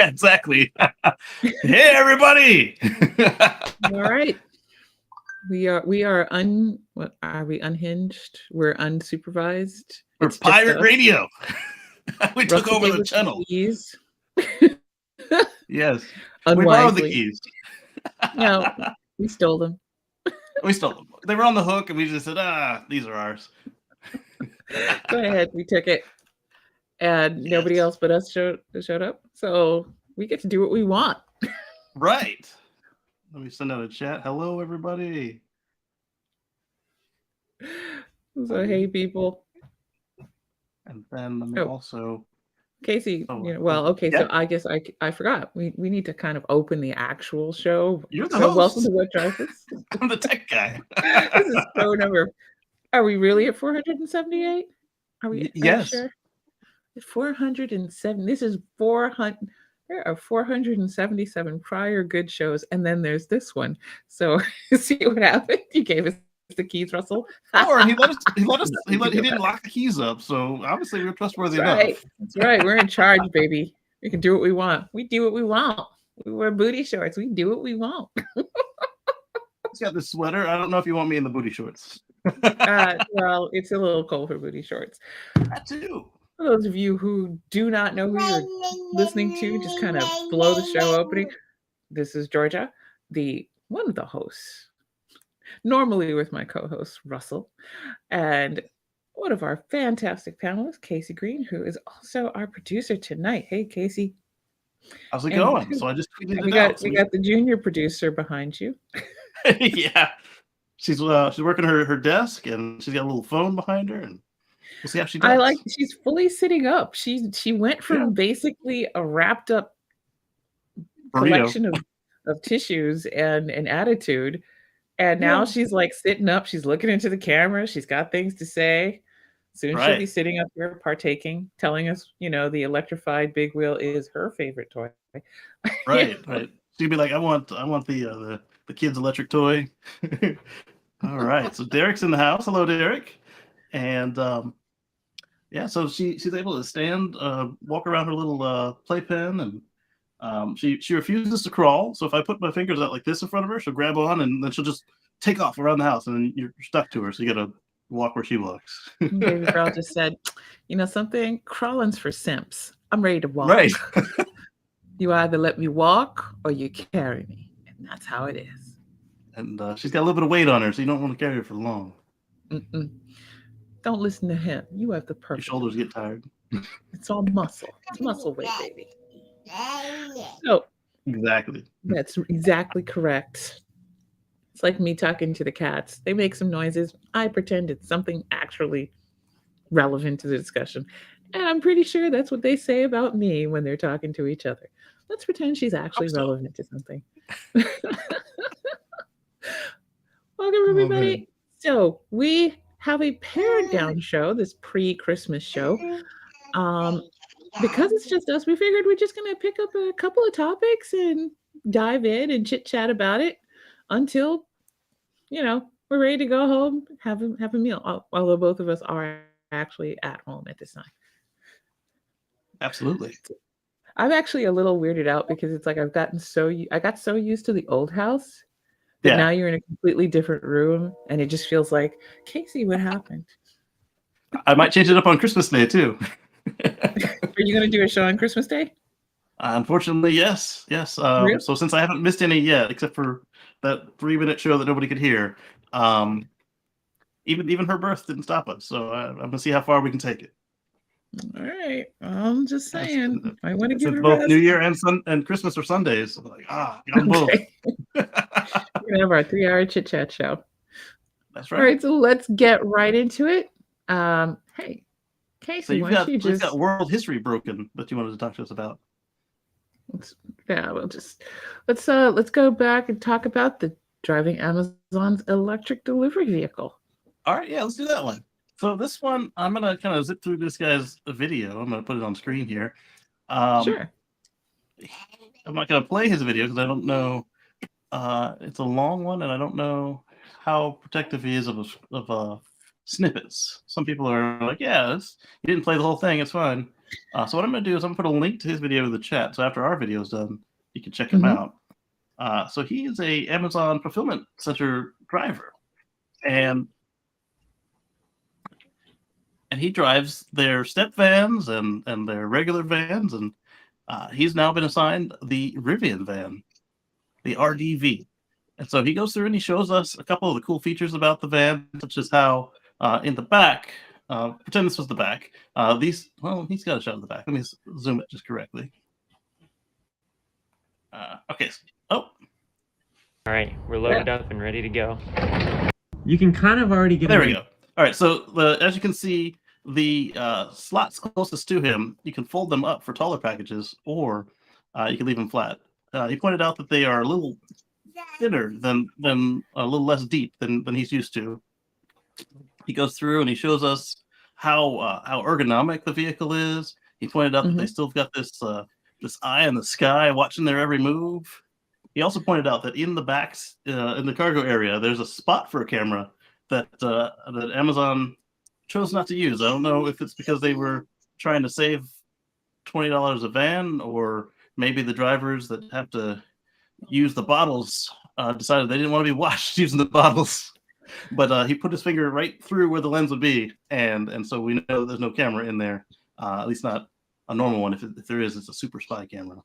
Yeah, exactly. Hey, everybody. All right. What are we unhinged? We're unsupervised. We're It's just pirate us. radio. We took Russell over gave the us the channel. keys. Yes. We borrowed the Unwisely. keys. No, we stole them. We stole them. They were on the hook, and we just said, these are ours. Go ahead. We took it. And nobody Yes. else but us showed up. So we get to do what we want. Right. Let me send out a chat. Hello, everybody. So hey people. And then let me Oh, also. Kacey, Oh, well, okay, yeah. so I guess I forgot. We need to kind of open the actual show. You're the So welcome host. to What Drives Us. I'm the tech guy. This is show number. Are we really at 478? Are you Yes. sure? 407. This is 400. There are 477 prior good shows, and then there's this one. So see what happened? You gave us the keys, Russell. Or he let us. He Nothing to go didn't back. lock the keys up. So obviously we were trustworthy That's right. enough. That's right. We're in charge, baby. We can do what we want. We do what we want. We wear booty shorts. We do what we want. He's got this sweater. I don't know if you want me in the booty shorts. Well, it's a little cold for booty shorts. That too. For those of you who do not know who you're listening to, just kind of blow the show opening. This is Georgia, the one of the hosts, normally with my co-host Russell, and one of our fantastic panelists, Kacey Green, who is also our producer tonight. Hey, Kacey. How's it And going? So I just tweeted we it out. got the junior producer behind you. Yeah. She's working her desk, and she's got a little phone behind her, and we'll see how she does. She's fully sitting up. She went from basically a wrapped up collection of tissues and an attitude, and now she's like sitting up. She's looking into the camera. She's got things to say. Soon she'll be sitting up here partaking, telling us, the electrified big wheel is her favorite toy. Right. She'd be like, I want the kid's electric toy. All right. So Derek's in the house. Hello, Derek. And so she's able to stand, walk around her little playpen, and she refuses to crawl. So if I put my fingers out like this in front of her, she'll grab on, and then she'll just take off around the house, and then you're stuck to her. So you got to walk where she walks. Baby girl just said, something? Crawling's for simps. I'm ready to walk. Right. You either let me walk or you carry me. And that's how it is. And she's got a little bit of weight on her, so you don't want to carry her for long. Mm-mm. Don't listen to him. You have the perfect. Your shoulders get tired. It's all muscle. It's muscle weight, baby. So exactly. That's exactly correct. It's like me talking to the cats. They make some noises. I pretend it's something actually relevant to the discussion. And I'm pretty sure that's what they say about me when they're talking to each other. Let's pretend she's actually relevant to something. Welcome, everybody. So we have a pared down show, this pre-Christmas show. Because it's just us, we figured we're just going to pick up a couple of topics and dive in and chit-chat about it until, we're ready to go home, have a meal, although both of us are actually at home at this time. Absolutely. I'm actually a little weirded out because it's like I got so used to the old house that now you're in a completely different room, and it just feels like, Kacey, what happened? I might change it up on Christmas Day too. Are you going to do a show on Christmas Day? Unfortunately, yes. Really? So since I haven't missed any yet, except for that 3-minute show that nobody could hear, even her birth didn't stop us. So I'm gonna see how far we can take it. All right, I'm just saying. I want to give it both rest. New Year and Christmas are Sundays. So I'm like, get both. We're gonna have our 3-hour chit chat show. That's right. All right, so let's get right into it. Hey, Kacey, so you've got world history broken that you wanted to talk to us about. Let's go back and talk about the driving Amazon's electric delivery vehicle. All right, let's do that one. So this one, I'm gonna kind of zip through this guy's video. I'm gonna put it on screen here. Sure. I'm not gonna play his video because I don't know. It's a long one, and I don't know how protective he is of snippets. Some people are like, you didn't play the whole thing, it's fine. So what I'm going to do is I'm going to put a link to his video in the chat. So after our video is done, you can check him out. So he is a Amazon fulfillment center driver, and he drives their step vans and their regular vans, and he's now been assigned the Rivian van, the RDV. And so he goes through and he shows us a couple of the cool features about the van, such as how in the back, pretend this was the back. He's got a shot of the back. Let me zoom it just correctly. Okay. Oh. All right, we're loaded up and ready to go. You can kind of already get. There we go. All right. So as you can see, the slots closest to him, you can fold them up for taller packages, or you can leave them flat. He pointed out that they are a little thinner than a little less deep than he's used to. He goes through and he shows us how ergonomic the vehicle is. He pointed out that they still got this eye in the sky watching their every move. He also pointed out that in the backs, in the cargo area, there's a spot for a camera that Amazon chose not to use. I don't know if it's because they were trying to save $20 a van, or maybe the drivers that have to use the bottles decided they didn't want to be watched using the bottles. But he put his finger right through where the lens would be, and so we know there's no camera in there, at least not a normal one. If there is, it's a super spy camera.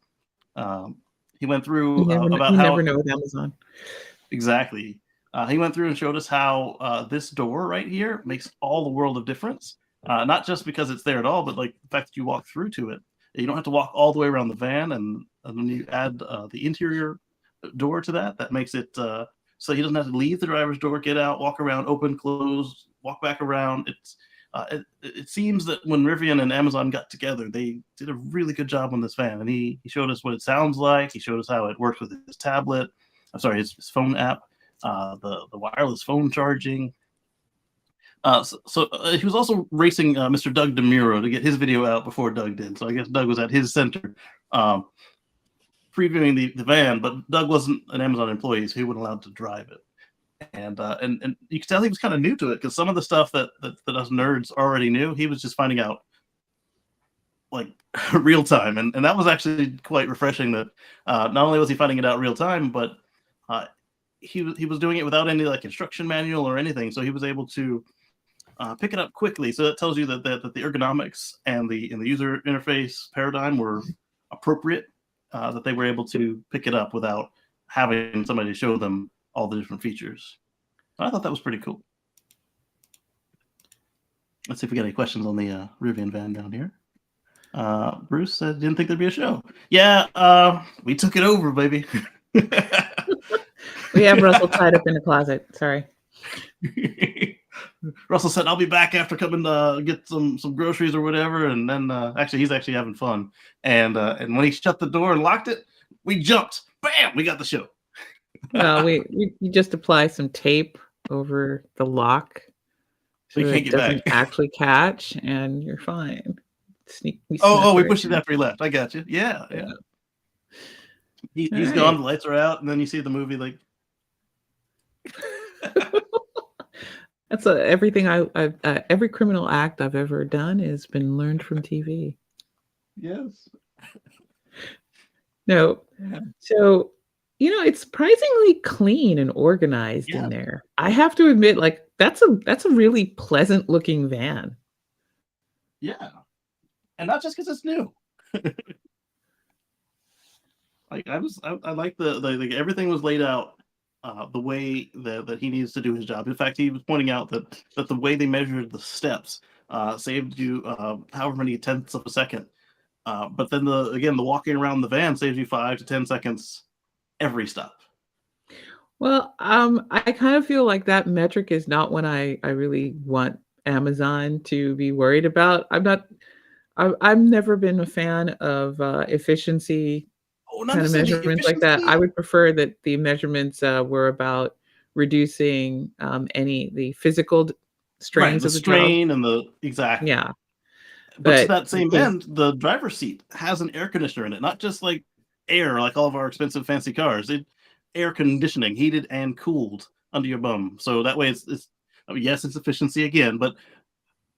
He went through about you how never know with Amazon. Exactly. He went through and showed us how this door right here makes all the world of difference. Not just because it's there at all, but like the fact that you walk through to it. You don't have to walk all the way around the van, and when you add the interior door to that makes it so he doesn't have to leave the driver's door, get out, walk around, open, close, walk back around. It seems that when Rivian and Amazon got together, they did a really good job on this van, and he showed us what it sounds like. He showed us how it works with his tablet. I'm sorry, his phone app, the wireless phone charging. So he was also racing Mr. Doug DeMuro to get his video out before Doug did. So I guess Doug was at his center previewing the van, but Doug wasn't an Amazon employee, so he wasn't allowed to drive it. And you could tell he was kind of new to it, because some of the stuff that us nerds already knew, he was just finding out like real time, and that was actually quite refreshing. That not only was he finding it out real time, but he was doing it without any like instruction manual or anything, so he was able to pick it up quickly. So that tells you that the ergonomics and the user interface paradigm were appropriate, that they were able to pick it up without having somebody show them all the different features. I thought that was pretty cool. Let's see if we got any questions on the Rivian van down here. Bruce said didn't think there'd be a show. Yeah, we took it over, baby. We have Russell tied up in the closet. Sorry. Russell said, "I'll be back after coming to get some groceries or whatever." And then actually, he's actually having fun. And when he shut the door and locked it, we jumped. Bam! We got the show. No, we just apply some tape over the lock so it doesn't actually catch, and you're fine. We pushed it after he left. I got you. Yeah. He's gone. The lights are out, and then you see the movie like. That's everything every criminal act I've ever done has been learned from TV. Yes. No. Yeah. So, it's surprisingly clean and organized in there. I have to admit, like that's a really pleasant looking van. Yeah. And not just because it's new. Like I like the everything was laid out the way that he needs to do his job. In fact, he was pointing out that the way they measured the steps saved you however many tenths of a second. But then the walking around the van saves you 5 to 10 seconds every stop. Well, I kind of feel like that metric is not one I really want Amazon to be worried about. I've never been a fan of efficiency kind of measurements like that. I would prefer that the measurements were about reducing the physical strains of the strain job. And exactly. Yeah. But to that same end, the driver's seat has an air conditioner in it, not just like air like all of our expensive fancy cars. Air conditioning, heated and cooled under your bum. So that way yes, it's efficiency again, but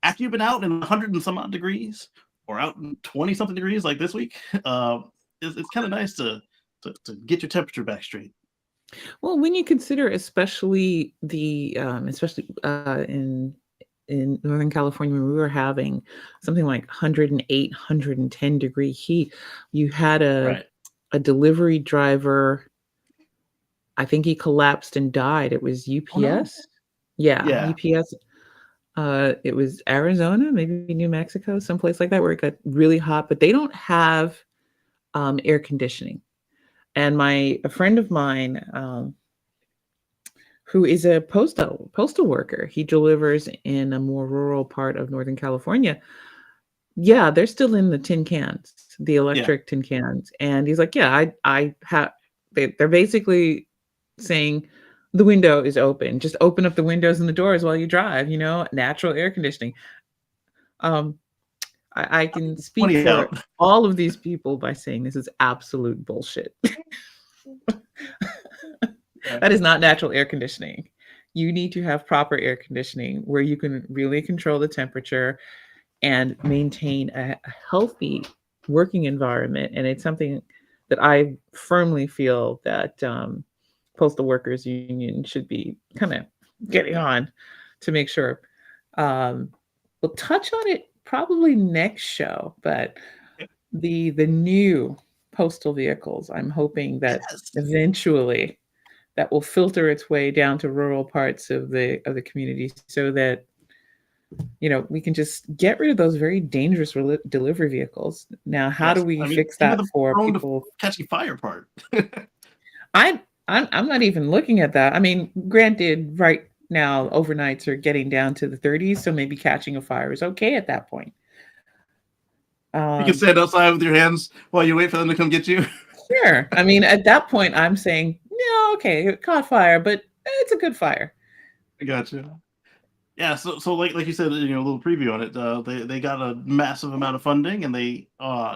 after you've been out in 100 and some odd degrees, or out in 20 something degrees like this week, it's kind of nice to get your temperature back straight. Well, when you consider especially especially in Northern California, when we were having something like 108, 110-degree heat, you had Right. a delivery driver. I think he collapsed and died. It was UPS. Oh, no. Yeah, Yeah. UPS. It was Arizona, maybe New Mexico, someplace like that, where it got really hot, but they don't have air conditioning. And a friend of mine, who is a postal worker, he delivers in a more rural part of Northern California. Yeah, they're still in the tin cans, the Yeah. electric tin cans. And he's like, yeah, I have. They're basically saying the window is open. Just open up the windows and the doors while you drive. Natural air conditioning. I can speak 20 for out. all of these people by saying this is absolute bullshit. Yeah. That is not natural air conditioning. You need to have proper air conditioning where you can really control the temperature and maintain a healthy working environment. And it's something that I firmly feel that Postal Workers Union should be kind of getting on to make sure. We'll touch on it probably next show, but the new postal vehicles, I'm hoping that Yes. eventually that will filter its way down to rural parts of the community, so that we can just get rid of those very dangerous delivery vehicles. Now, how do Yes. we I mean, fix even that the for prone to people? catching fire part. I'm not even looking at that. I mean, granted, right now overnights are getting down to the 30s, so maybe catching a fire is okay at that point. You can stand outside with your hands while you wait for them to come get you. Sure. I mean, at that point, I'm saying, no, okay, it caught fire, but it's a good fire. I gotcha. Yeah, so like you said, a little preview on it. They got a massive amount of funding, and they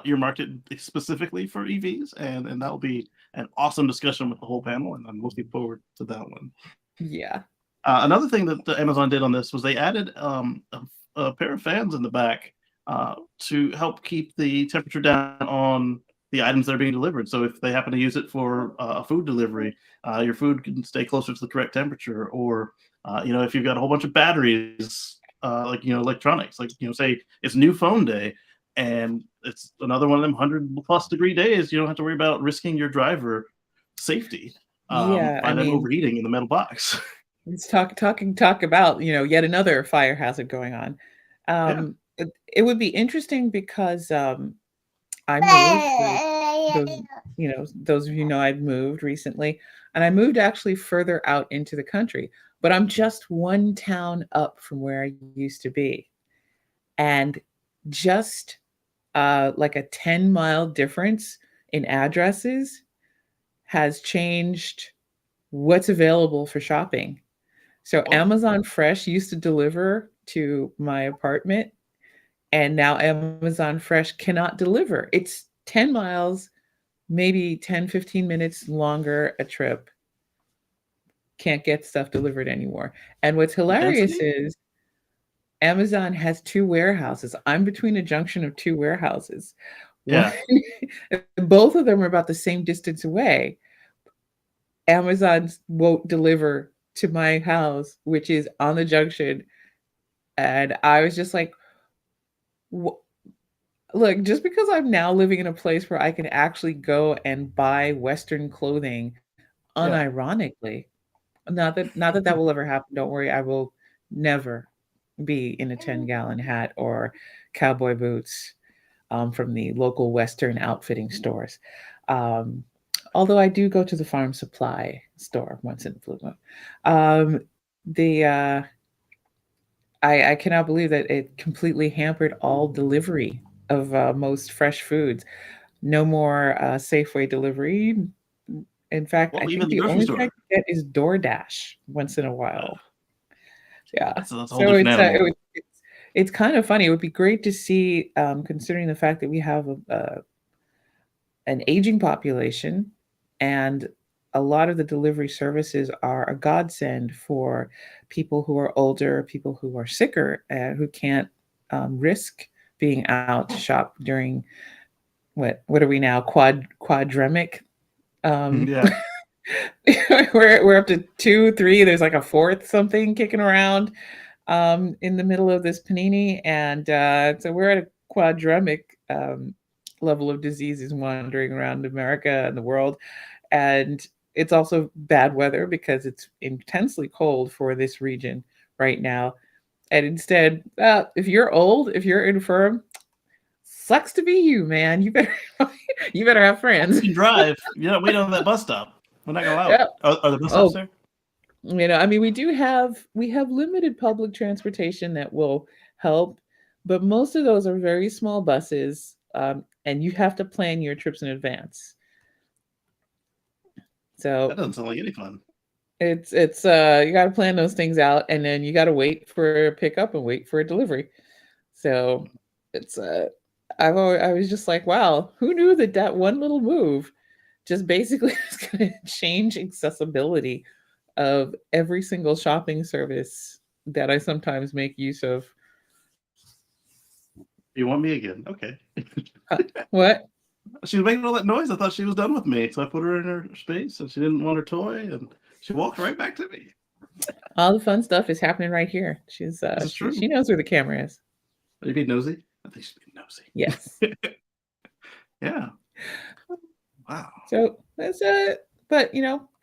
earmarked it specifically for EVs, and that will be an awesome discussion with the whole panel, and I'm looking forward to that one. Yeah. Another thing that Amazon did on this was they added a pair of fans in the back to help keep the temperature down on the items that are being delivered. So if they happen to use it for a food delivery, your food can stay closer to the correct temperature. Or if you've got a whole bunch of batteries, like electronics, like say it's new phone day, and it's another one of them 100+ degree days, you don't have to worry about risking your driver safety Yeah. by I them mean, overheating in the metal box. let's talk about, yet another fire hazard going on. Yeah. It would be interesting because I moved. Those of you know I've moved recently, and I moved actually further out into the country, but I'm just one town up from where I used to be. And just like a 10-mile difference in addresses has changed what's available for shopping. So Oh, Amazon Fresh used to deliver to my apartment, and now Amazon Fresh cannot deliver. It's 10 miles, maybe 10, 15 minutes longer a trip. Can't get stuff delivered anymore. And what's hilarious density? is Amazon has two warehouses. I'm between a junction of two warehouses. One, Yeah. both of them are about the same distance away. Amazon won't deliver to my house, which is on the junction. And I was just like, look, just because I'm now living in a place where I can actually go and buy Western clothing, Yeah. unironically, not that that will ever happen. Don't worry, I will never be in a 10-gallon hat or cowboy boots from the local Western outfitting stores. Um, Although I do go to the farm supply store once in a blue moon. The I cannot believe that it completely hampered all delivery of most fresh foods. No more Safeway delivery. In fact, I Well, think even the the grocery only thing I store. can get is DoorDash once in a while. Yeah. That's a whole So different animal. it's kind of funny. It would be great to see, considering the fact that we have an aging population, and a lot of the delivery services are a godsend for people who are older, people who are sicker, who can't risk being out to shop during what are we now, quadremic? Yeah. We're up to 2, 3. There's like a fourth something kicking around in the middle of this panini, and so we're at a quadremic level of diseases wandering around America and the world, and it's also bad weather because it's intensely cold for this region right now. And instead, if you're old, if you're infirm, sucks to be you, man. You better have friends. You can drive. You're not waiting on that bus stop. We're not going to allow Yep. it. Are the bus stops there? I mean, we have limited public transportation that will help, but most of those are very small buses, and you have to plan your trips in advance. So That doesn't sound like any fun. it's you got to plan those things out, and then you got to wait for a pickup and wait for a delivery. So it's I was just like, wow, who knew that one little move just basically is going to change accessibility of every single shopping service that I sometimes make use of. You want me again? Okay. What? She was making all that noise. I thought she was done with me. So I put her in her space and she didn't want her toy and she walked right back to me. All the fun stuff is happening right here. She's true. she knows where the camera is. Are you being nosy? I think she's being nosy. Yes. Yeah. Wow. So that's but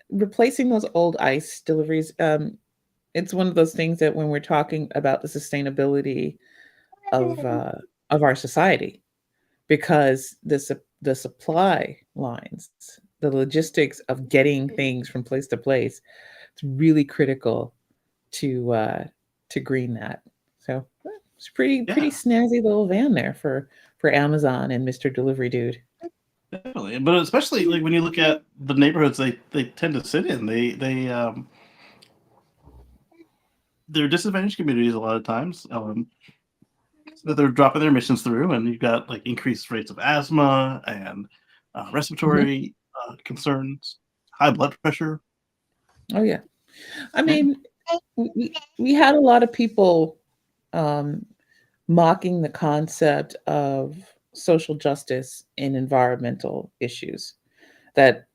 replacing those old ice deliveries, it's one of those things that when we're talking about the sustainability of our society, because the supply lines, the logistics of getting things from place to place, it's really critical to green that. So it's pretty snazzy little van there for Amazon and Mr. Delivery Dude. Definitely, but especially like when you look at the neighborhoods they tend to sit in, they're disadvantaged communities a lot of times. That they're dropping their emissions through, and you've got like increased rates of asthma and respiratory concerns, high blood pressure. Oh yeah, I mean, we had a lot of people mocking the concept of social justice in environmental issues, that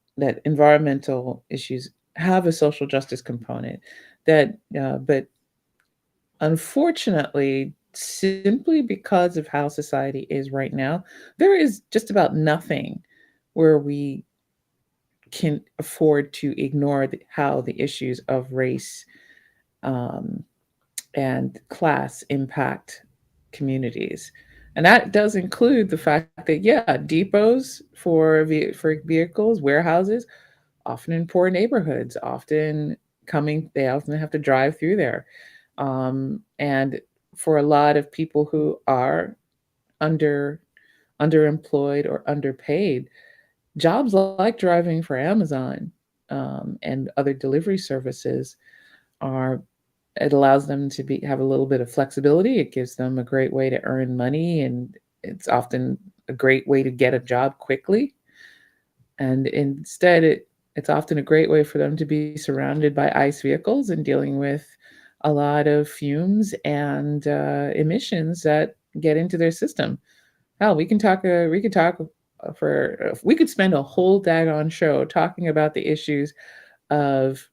environmental issues have a social justice component, but unfortunately, simply because of how society is right now, there is just about nothing where we can afford to ignore how the issues of race and class impact communities. And that does include the fact that, depots for vehicles, warehouses, often in poor neighborhoods, they often have to drive through there. And for a lot of people who are underemployed or underpaid, jobs like driving for Amazon and other delivery services it allows them to have a little bit of flexibility. It gives them a great way to earn money, and it's often a great way to get a job quickly. And instead, it's often a great way for them to be surrounded by ICE vehicles and dealing with a lot of fumes and emissions that get into their system. Hell, we could spend a whole daggone show talking about the issues of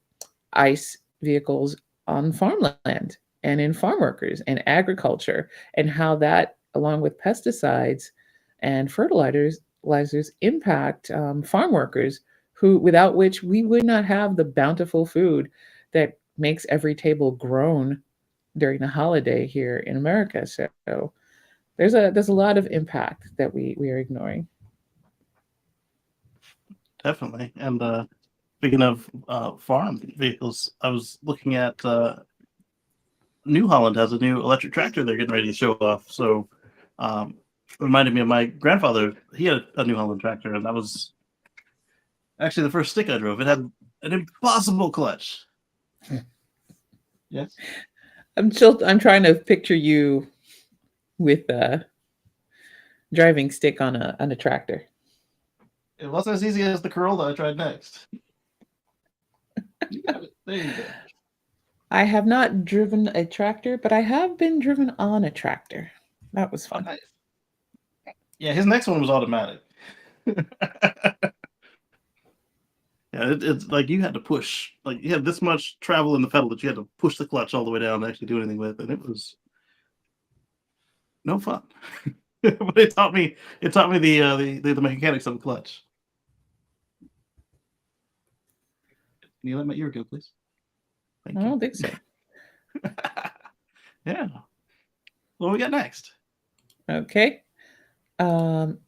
ICE vehicles on farmland and in farm workers and agriculture, and how that, along with pesticides and fertilizers, impact farm workers without which we would not have the bountiful food that makes every table groan during the holiday here in America. So there's a lot of impact that we are ignoring. Definitely. And speaking of farm vehicles, I was looking at New Holland has a new electric tractor they're getting ready to show off. So reminded me of my grandfather. He had a New Holland tractor, and that was actually the first stick I drove. It had an impossible clutch. Yes. I'm trying to picture you with driving stick on a tractor. It wasn't as easy as the Corolla I tried next. You got it. There you go. I have not driven a tractor, but I have been driven on a tractor. That was fun. Nice. Yeah, his next one was automatic. Yeah, it's like you had to push. Like you had this much travel in the pedal that you had to push the clutch all the way down to actually do anything with, and it was no fun. But it taught me the mechanics of the clutch. Can you let my ear go, please? Thank I you. don't think so. Yeah. What we got next? Okay.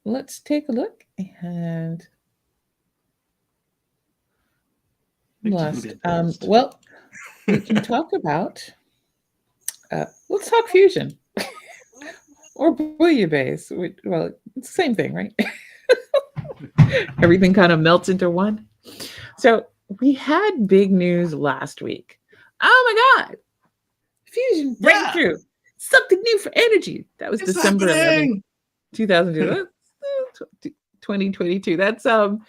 Let's take a look and lost. Well, we can talk about. Let's talk fusion or bouillabaisse. Well, it's the same thing, right? Everything kind of melts into one. So we had big news last week. Oh my God! Fusion breakthrough. Something new for energy. That was It's December happening! 11th, 2022. That's 10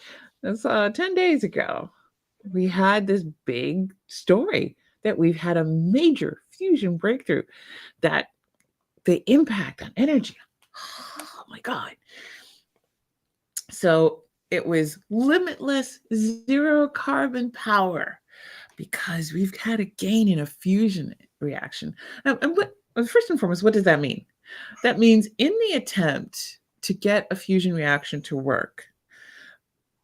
days ago. We had this big story that we've had a major fusion breakthrough, that the impact on energy. Oh my God. So it was limitless zero carbon power, because we've had a gain in a fusion reaction. And what, first and foremost, what does that mean? That means in the attempt to get a fusion reaction to work,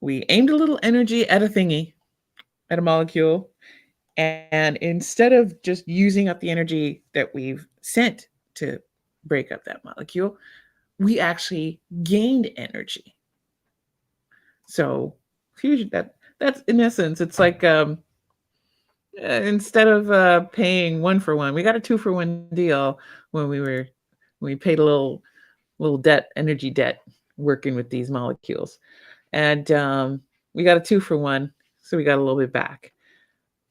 we aimed a little energy at a thingy, at a molecule, and instead of just using up the energy that we've sent to break up that molecule, we actually gained energy. So fusion, that's in essence, it's like instead of paying 1-for-1, we got a 2-for-1 deal when we paid a little energy debt working with these molecules, and we got a 2-for-1, so we got a little bit back,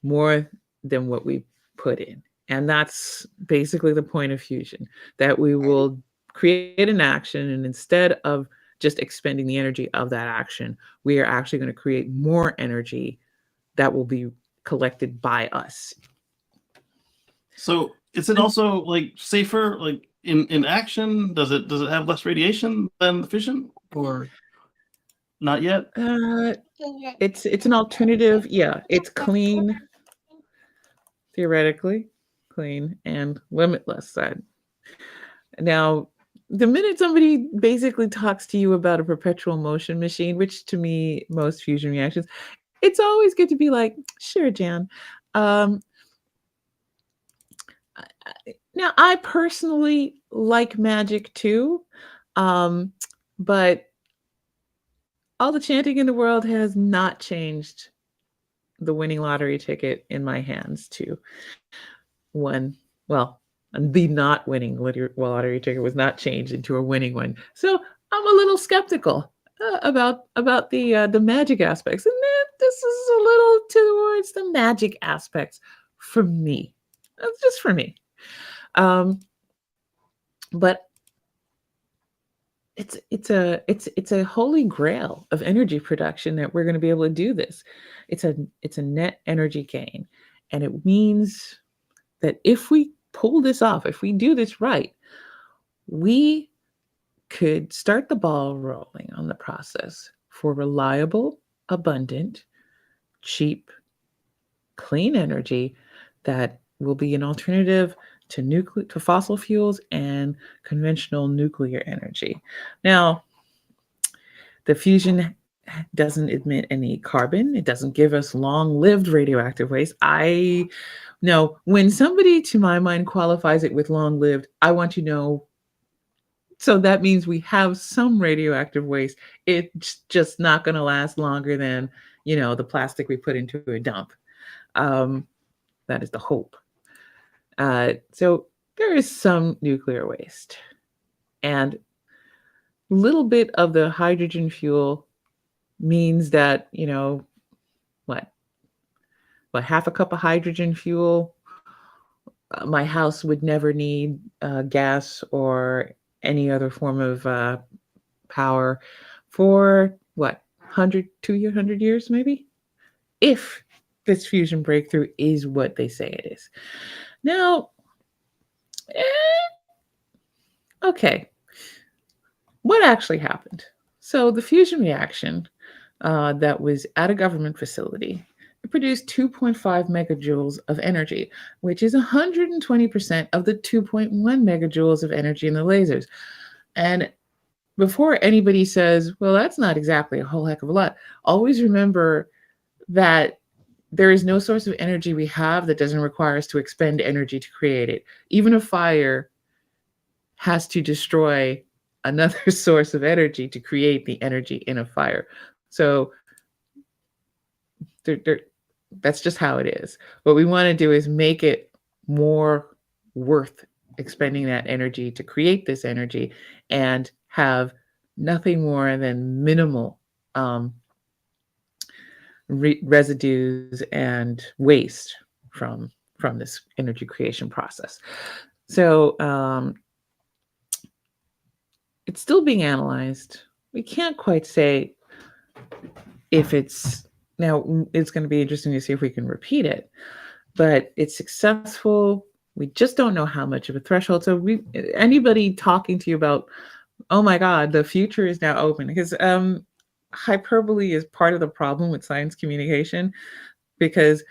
more than what we put in. And that's basically the point of fusion, that we will create an action, and instead of just expending the energy of that action, we are actually going to create more energy that will be collected by us. So is it also like safer, like in action? Does it have less radiation than the fission, or not yet? It's an alternative. Yeah, it's clean, theoretically clean, and limitless. Now, the minute somebody basically talks to you about a perpetual motion machine, which to me, most fusion reactions, it's always good to be like, sure, Jan. Now, I personally like magic too, but all the chanting in the world has not changed the winning lottery ticket in my hands to one. Well, the not winning lottery ticket was not changed into a winning one. So I'm a little skeptical about the magic aspects, and this is a little towards the magic aspects for me. That's just for me. But it's a holy grail of energy production that we're going to be able to do this. It's a net energy gain, and it means that if we pull this off, if we do this right, we could start the ball rolling on the process for reliable, abundant, cheap, clean energy that will be an alternative to fossil fuels and conventional nuclear energy. Now, the fusion doesn't emit any carbon. It doesn't give us long-lived radioactive waste. No, when somebody, to my mind, qualifies it with long-lived, I want to know. So that means we have some radioactive waste. It's just not going to last longer than, the plastic we put into a dump. That is the hope. So there is some nuclear waste, and a little bit of the hydrogen fuel means that, half a cup of hydrogen fuel, my house would never need gas or any other form of power for 200 years maybe, if this fusion breakthrough is what they say it is. Now, okay, what actually happened? So the fusion reaction that was at a government facility, it produced 2.5 megajoules of energy, which is 120% of the 2.1 megajoules of energy in the lasers. And before anybody says, well, that's not exactly a whole heck of a lot, always remember that there is no source of energy we have that doesn't require us to expend energy to create it. Even a fire has to destroy another source of energy to create the energy in a fire. So they're, that's just how it is. What we want to do is make it more worth expending that energy to create this energy and have nothing more than minimal residues and waste from this energy creation process. So it's still being analyzed. We can't quite say if it's now. It's going to be interesting to see if we can repeat it, but it's successful. We just don't know how much of a threshold. So anybody talking to you about, oh my God, the future is now open, because hyperbole is part of the problem with science communication, because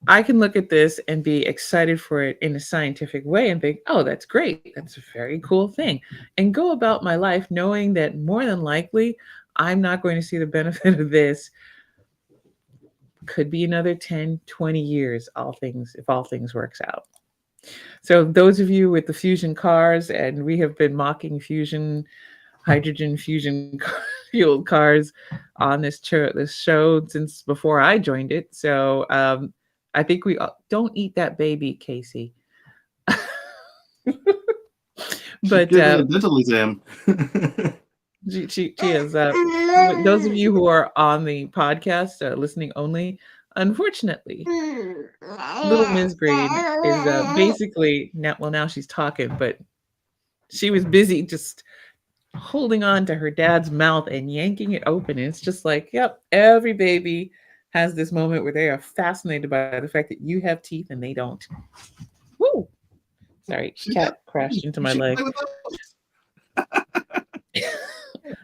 I can look at this and be excited for it in a scientific way and think, oh, that's great. That's a very cool thing. And go about my life knowing that more than likely, I'm not going to see the benefit of this. Could be another 10, 20 years, if all things works out. So those of you with the fusion cars, and we have been mocking hydrogen fusion fueled cars on this show since before I joined it. So I think we don't eat that baby, Kacey. But give me a dental exam. she is. Those of you who are on the podcast listening only, unfortunately, little Ms. Green is basically now she's talking, but she was busy just holding on to her dad's mouth and yanking it open. And it's just like, yep, every baby has this moment where they are fascinated by the fact that you have teeth and they don't. Woo! Sorry, cat crashed into my leg.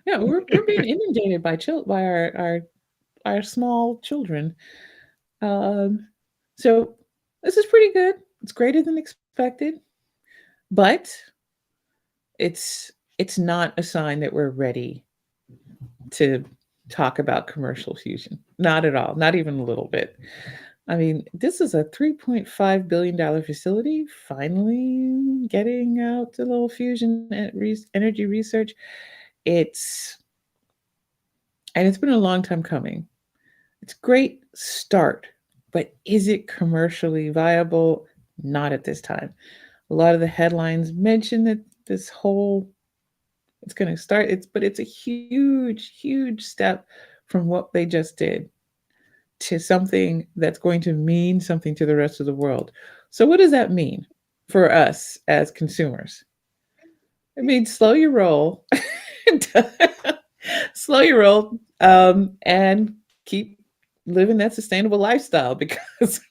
Yeah, we're being inundated by our small children. So this is pretty good. It's greater than expected, but it's not a sign that we're ready to talk about commercial fusion. Not at all. Not even a little bit. I mean, this is a $3.5 billion facility finally getting out a little fusion energy research. It's been a long time coming. It's a great start, but is it commercially viable? Not at this time. A lot of the headlines mention that it's going to start. But it's a huge, huge step from what they just did to something that's going to mean something to the rest of the world. So what does that mean for us as consumers? It means slow your roll, and keep living that sustainable lifestyle, because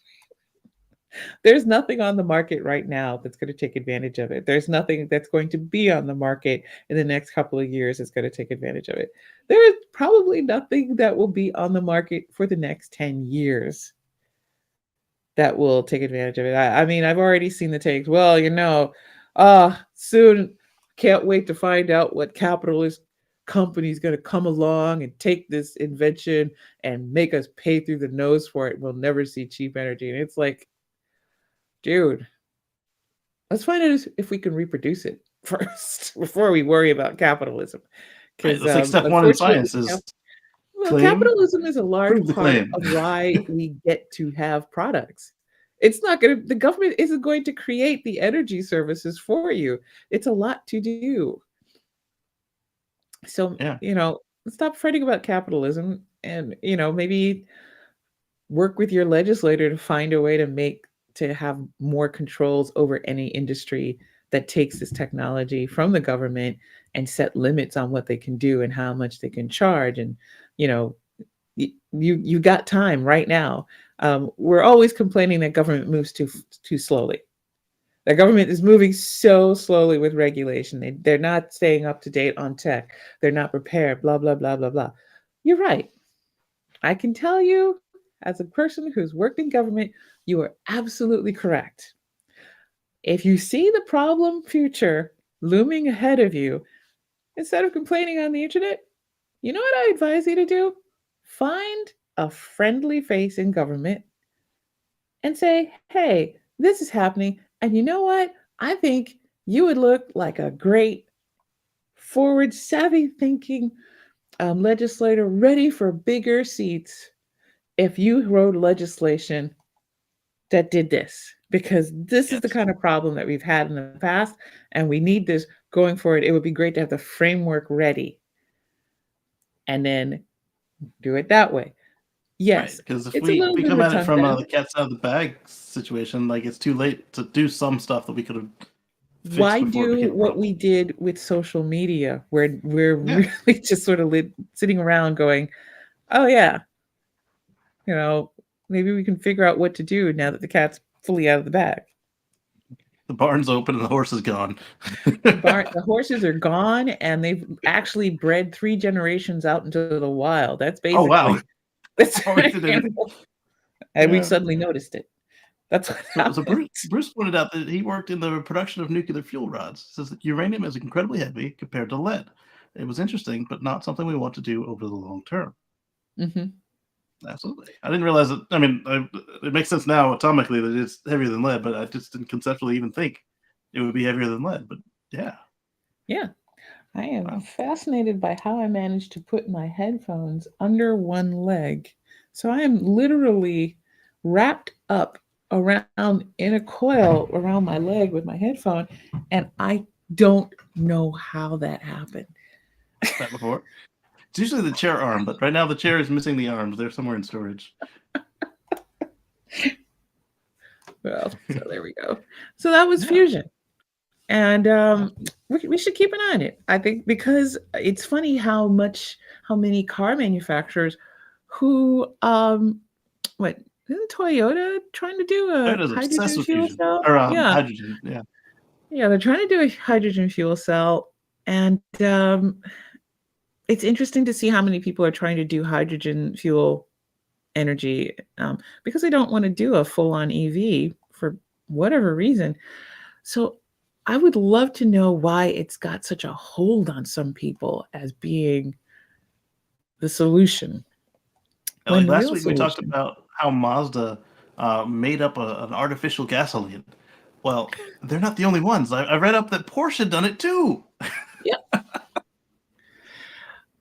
there's nothing on the market right now that's going to take advantage of it. There's nothing that's going to be on the market in the next couple of years that's going to take advantage of it. There is probably nothing that will be on the market for the next 10 years that will take advantage of it. I mean, I've already seen the takes. Well, soon, can't wait to find out what capitalist company is going to come along and take this invention and make us pay through the nose for it. We'll never see cheap energy. And it's like, dude, let's find out if we can reproduce it first before we worry about capitalism. Because like step one in science is capitalism is a large part of why we get to have products. The government isn't going to create the energy services for you. It's a lot to do. So, stop fretting about capitalism and, maybe work with your legislator to find a way to have more controls over any industry that takes this technology from the government and set limits on what they can do and how much they can charge. And, you got time right now. We're always complaining that government moves too slowly. The government is moving so slowly with regulation. They're not staying up to date on tech. They're not prepared, blah, blah, blah, blah, blah. You're right. I can tell you, as a person who's worked in government, you are absolutely correct. If you see the problem future looming ahead of you, instead of complaining on the internet, you know what I advise you to do? Find a friendly face in government and say, hey, this is happening. And you know what? I think you would look like a great, forward, savvy thinking legislator ready for bigger seats if you wrote legislation that did this. Because this is the Yes. kind of problem that we've had in the past, and we need this going forward. It would be great to have the framework ready and then do it that way. Right. Yes, Because if it's a little we bit come at it from redundant. the cat's out of the bag situation, like it's too late to do some stuff that we could have fixed Why before it do became a what problem. we did with social media, where we're Yeah. really just sort of sitting around going, oh, yeah, maybe we can figure out what to do now that the cat's fully out of the bag. The barn's open and the horse is gone. The horses are gone, and they've actually bred 3 generations out into the wild. That's Oh wow. that's Oh, we didn't. and we Yeah. suddenly noticed it. That's what So happened. Bruce pointed out that he worked in the production of nuclear fuel rods. Says that uranium is incredibly heavy compared to lead. It was interesting, but not something we want to do over the long term. Mhm. Absolutely. I didn't realize that. I mean, it makes sense now atomically that it's heavier than lead, but I just didn't conceptually even think it would be heavier than lead. But yeah. Yeah. I am Wow. fascinated by how I managed to put my headphones under one leg. So I am literally wrapped up around in a coil around my leg with my headphone, and I don't know how that happened. That before. It's usually the chair arm, but right now the chair is missing the arms. They're somewhere in storage. Well, so there we go. So that was Yeah. fusion. And we should keep an eye on it. I think because it's funny how many car manufacturers who what isn't Toyota trying to do a Toyota's obsessed hydrogen with fuel fusion cell? or Yeah, hydrogen. Yeah. yeah, they're trying to do a hydrogen fuel cell, and it's interesting to see how many people are trying to do hydrogen fuel energy because they don't want to do a full-on EV for whatever reason. So I would love to know why it's got such a hold on some people as being the solution, And when like the last real week, we talked solution. about how Mazda made up an artificial gasoline. Well, they're not the only ones. I read up that Porsche had done it too, Yeah,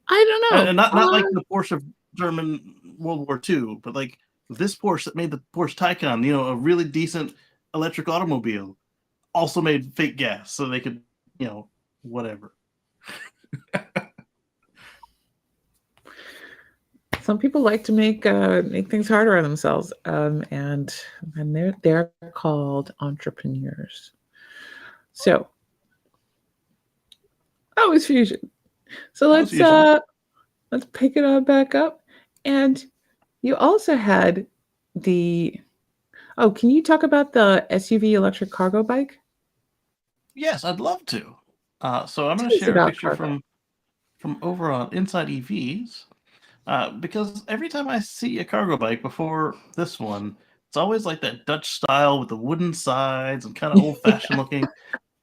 I don't and know. not like the Porsche of German World War II, but like this Porsche that made the Porsche Taycan, a really decent electric automobile, also made fake gas so they could, whatever. Some people like to make things harder on themselves, and they're called entrepreneurs. So that was fusion. So That was fusion. let's pick it on back up. And you also had the can you talk about the SUV electric cargo bike? Yes, I'd love to. So I'm going Tell to us share a about picture cargo. from over on Inside EVs. Because every time I see a cargo bike before this one, it's always like that Dutch style with the wooden sides and kind of old fashioned looking.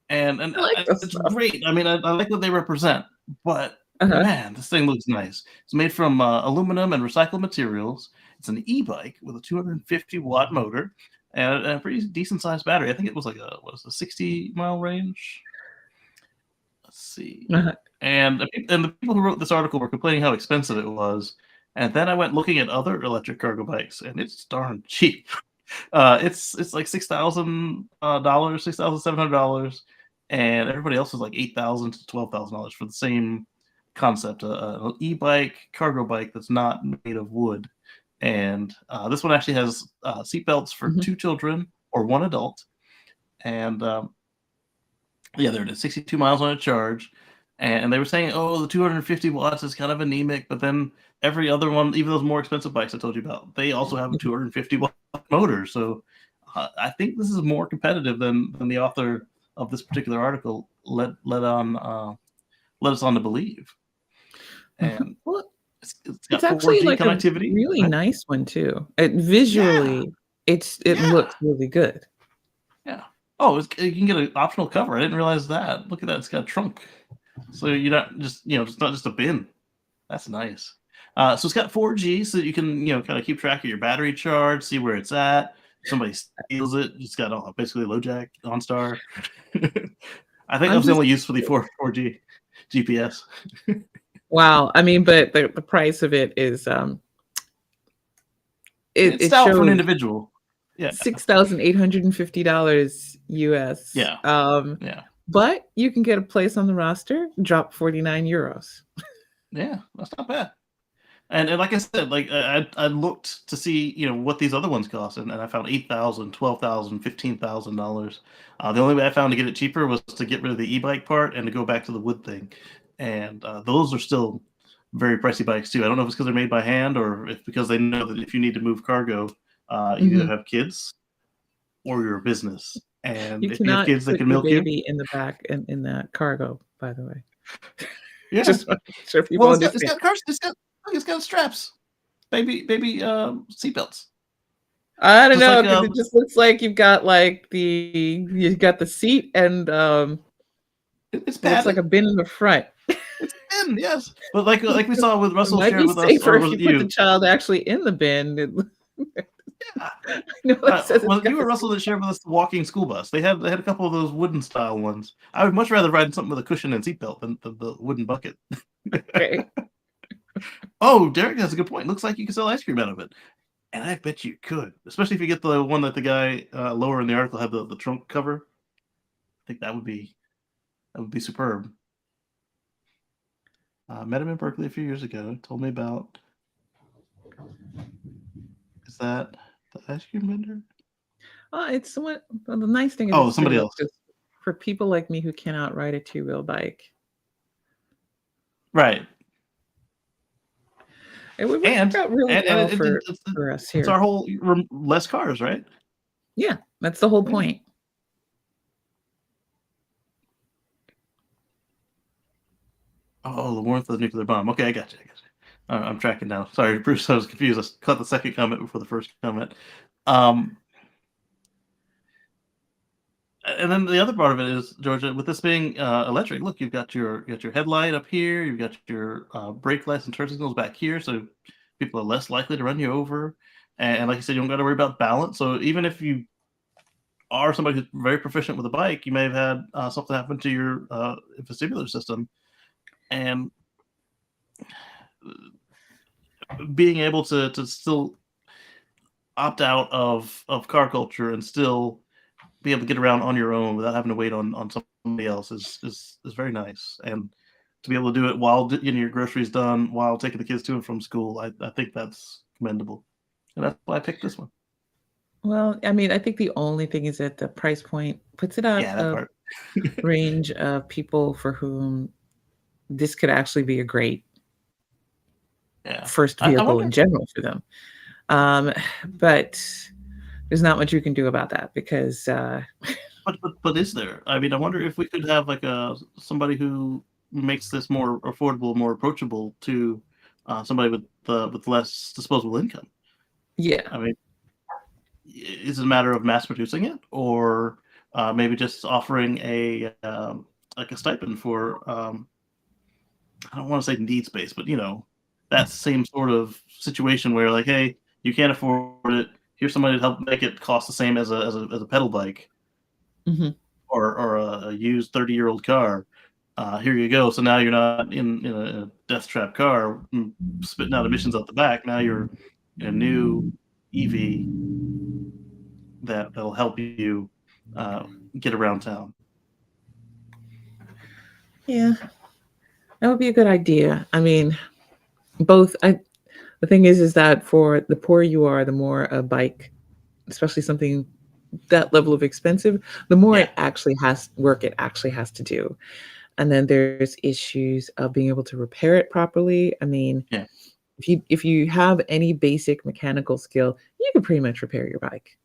And I like this it's stuff. great. I mean, I like what they represent, but Uh-huh. man, this thing looks nice. It's made from aluminum and recycled materials. It's an e-bike with a 250-watt motor and a pretty decent sized battery. I think it was like a 60-mile range. Let's see. Uh-huh. And the people who wrote this article were complaining how expensive it was. And then I went looking at other electric cargo bikes, and it's darn cheap. It's like $6,000, $6,700, and everybody else is like $8,000 to $12,000 for the same concept, an e-bike cargo bike that's not made of wood. And this one actually has seat belts for 2 children or 1 adult, and yeah, there it is, 62 miles on a charge. And they were saying, oh, the 250 watts is kind of anemic, but then every other one, even those more expensive bikes I told you about, they also have a 250 watt motor. So I think this is more competitive than the author of this particular article let us on to believe. And Well, it's it's got actually 4G like a connectivity. really Right? nice one too. It Yeah, visually, it yeah, looks really good. yeah. Oh, you can get an optional cover. I didn't realize that. Look at that. It's got a trunk. So you're not just, it's not just a bin. That's nice. So it's got 4G, so you can, kind of keep track of your battery charge, see where it's at. If somebody steals it, it's got basically LoJack, OnStar. I think that I'm was the just only use for the 4G GPS. wow. I mean, but the price of it is It's it stout for an shows individual. Yeah, $6,850 US. yeah, yeah, But you can get a place on the roster, drop 49 euros. yeah. That's not bad. And like I said, like I looked to see what these other ones cost, and I found $8,000, $12,000, $15,000. The only way I found to get it cheaper was to get rid of the e-bike part and to go back to the wood thing, and those are still very pricey bikes too. I don't know if it's because they're made by hand or if because they know that if you need to move cargo, you either Mhm. have kids or you're a business, and You if you have cannot kids, they put can your milk you. baby in the back in that cargo, by the way. Yeah. Just want to make sure Well, people it's understand. got cars. It's got straps, baby seatbelts. I don't Just know like because it just looks like you've got the seat and it's it looks like padded. a bin in the front. It's thin, yes. But like we saw with It Russell might shared be with us, safer or if was you it put the you? child actually in the bin. Yeah. I know it says it's Was it got you or the Russell seat. that shared with us the walking school bus? They had a couple of those wooden style ones. I would much rather ride in something with a cushion and seatbelt than the wooden bucket. Okay. Oh, Derek has a good point. Looks like you can sell ice cream out of it. And I bet you could, especially if you get the one that the guy lower in the article had the trunk cover. I think that would be superb. Met him in Berkeley a few years ago. Told me about. Is that the ice cream vendor? It's somewhat. Well, the nice thing is Oh, it's somebody still else. just for people like me who cannot ride a two-wheel bike. Right. It would work And out really and, and well it, it, it's for us it's our here. whole less cars, right? Yeah, that's the whole Yeah. point. Oh, the warmth of the nuclear bomb. Okay, I got you. I'm tracking now. Sorry, Bruce. I was confused. I caught the second comment before the first comment. Um, and then the other part of it is, Georgia, with this being electric. Look, you've got your headlight up here. You've got your brake lights and turn signals back here, so people are less likely to run you over. And like you said, you don't got to worry about balance. So even if you are somebody who's very proficient with a bike, you may have had something happen to your vestibular system, and being able to still opt out of car culture and still be able to get around on your own without having to wait on somebody else is very nice. And to be able to do it while getting your groceries done, while taking the kids to and from school, I think that's commendable, and that's why I picked this one. Well, I mean, I think the only thing is that the price point puts it out Yeah, that of part. range of people for whom this could actually be a great Yeah, first I vehicle wonder. in general for them. Um, but there's not much you can do about that because But is there? I mean, I wonder if we could have like somebody who makes this more affordable, more approachable to somebody with less disposable income. yeah. I mean, is it a matter of mass producing it, or maybe just offering a like a stipend for I don't want to say needs based, but that same sort of situation where like, hey, you can't afford it. Here's somebody to help make it cost the same as a pedal bike Mhm. or a used 30-year-old car. Here you go. So now you're not in a death trap car spitting out emissions out the back. Now you're in a new EV that'll help you uh, get around town. Yeah, that would be a good idea. I mean, both the thing is that for the poorer you are, the more a bike, especially something that level of expensive, the more Yeah, it actually has to do. And then there's issues of being able to repair it properly. I mean, yeah, if you have any basic mechanical skill, you can pretty much repair your bike.